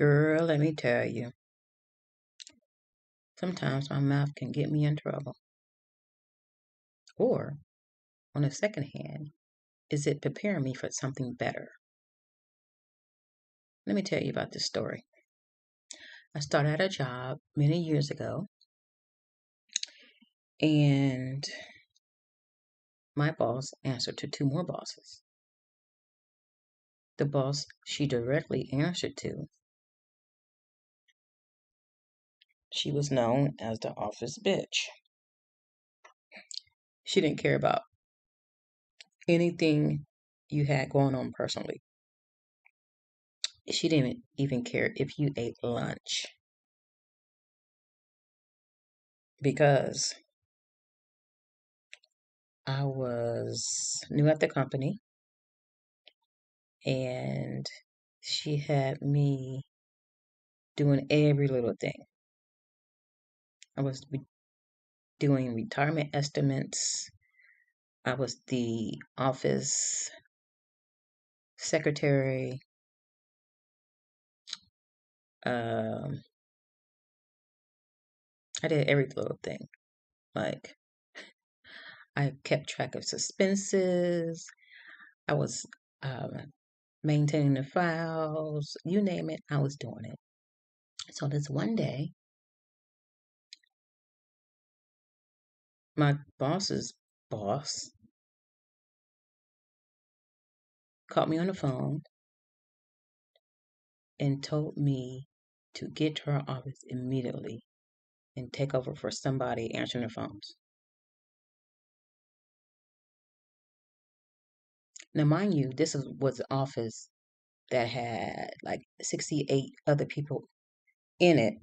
Girl, let me tell you, sometimes my mouth can get me in trouble. Or, on the second hand, is it preparing me for something better? Let me tell you about this story. I started at a job many years ago, and my boss answered to two more bosses. The boss she directly answered to, she was known as the office bitch. She didn't care about anything you had going on personally. She didn't even care if you ate lunch because I was new at the company and she had me doing every little thing. I was doing retirement estimates. I was the office secretary. Um, I did every little thing. Like, I kept track of suspenses. I was maintaining the files. You name it, I was doing it. So this one day, my boss's boss called me on the phone and told me to get to her office immediately and take over for somebody answering the phones. Now, mind you, was an office that had like 68 other people in it,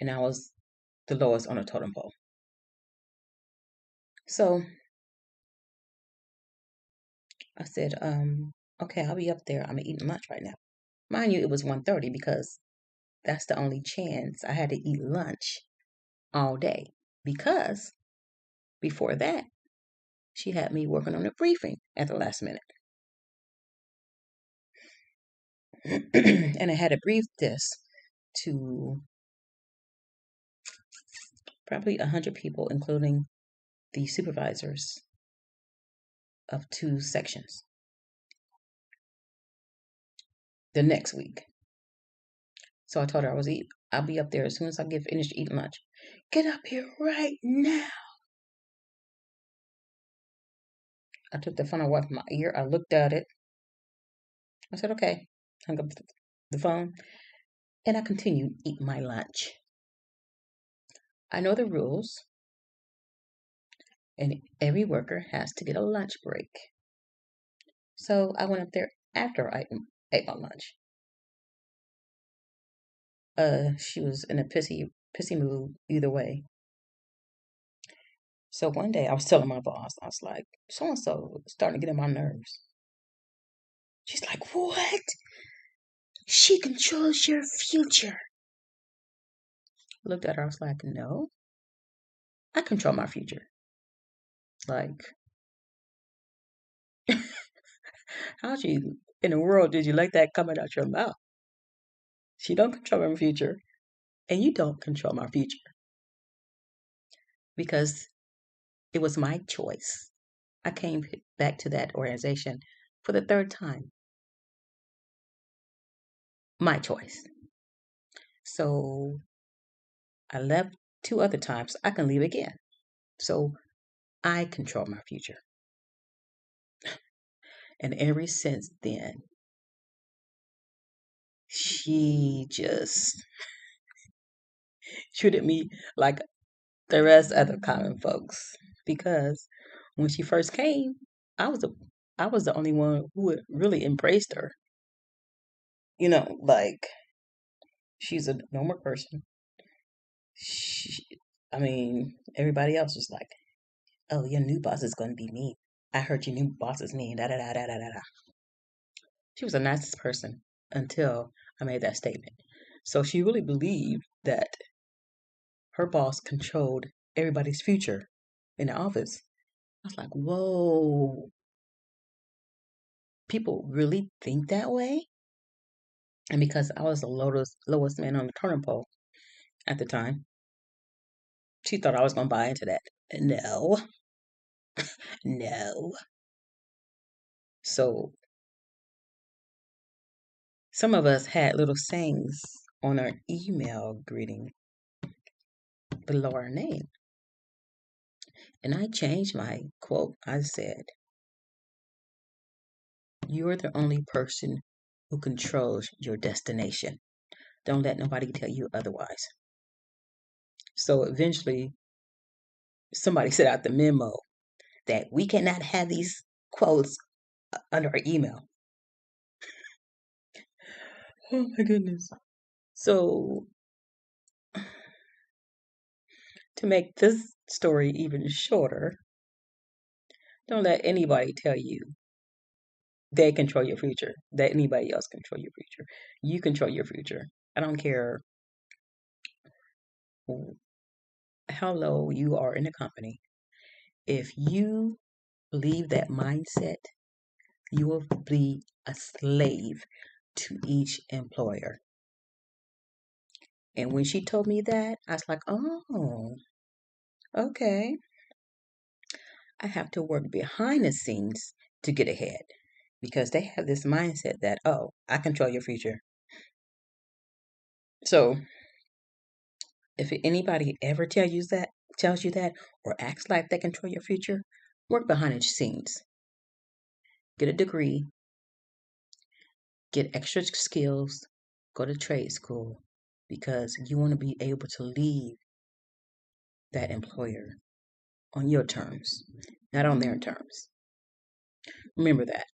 and I was the lowest on the totem pole. So I said, okay, I'll be up there. I'm eating lunch right now. Mind you, it was 1:30 because that's the only chance I had to eat lunch all day. Because before that, she had me working on a briefing at the last minute. And I had to brief this to probably 100 people, including the supervisors of two sections the next week. So I told her I'll be up there as soon as I get finished eating lunch. Get up here right now. I took the phone away from my ear. I looked at it. I said, okay. Hung up the phone. And I continued eating my lunch. I know the rules. And every worker has to get a lunch break. So I went up there after I ate my lunch. She was in a pissy mood either way. So one day I was telling my boss, I was like, so and so starting to get on my nerves. She's like, what? She controls your future. I looked at her, I was like, no, I control my future. Like, how in the world did you let that come out your mouth? She don't control my future, and you don't control my future. Because it was my choice. I came back to that organization for the third time. My choice. So I left two other times. I can leave again. So I control my future. And ever since then, she just treated me like the rest of the common folks. Because when she first came, I was the only one who really embraced her. You know, like she's a normal person. She, I mean, everybody else was like, "Oh, your new boss is going to be mean. I heard your new boss is mean." Da da da da da da. She was the nicest person until I made that statement. So she really believed that her boss controlled everybody's future in the office. I was like, "Whoa, people really think that way?" And because I was the lowest man on the totem pole at the time, she thought I was going to buy into that. No, no. So some of us had little sayings on our email greeting below our name. And I changed my quote. I said, "You're the only person who controls your destination. Don't let nobody tell you otherwise." So eventually, somebody sent out the memo that we cannot have these quotes under our email. Oh my goodness. So, to make this story even shorter, don't let anybody tell you they control your future, that anybody else control your future. You control your future. I don't care how low you are in the company. If you leave that mindset, you will be a slave to each employer. And when she told me that, I was like, oh, okay. I have to work behind the scenes to get ahead because they have this mindset that, oh, I control your future. So if anybody ever tells you that, or acts like they control your future, work behind the scenes. Get a degree, get extra skills, go to trade school because you want to be able to leave that employer on your terms, not on their terms. Remember that.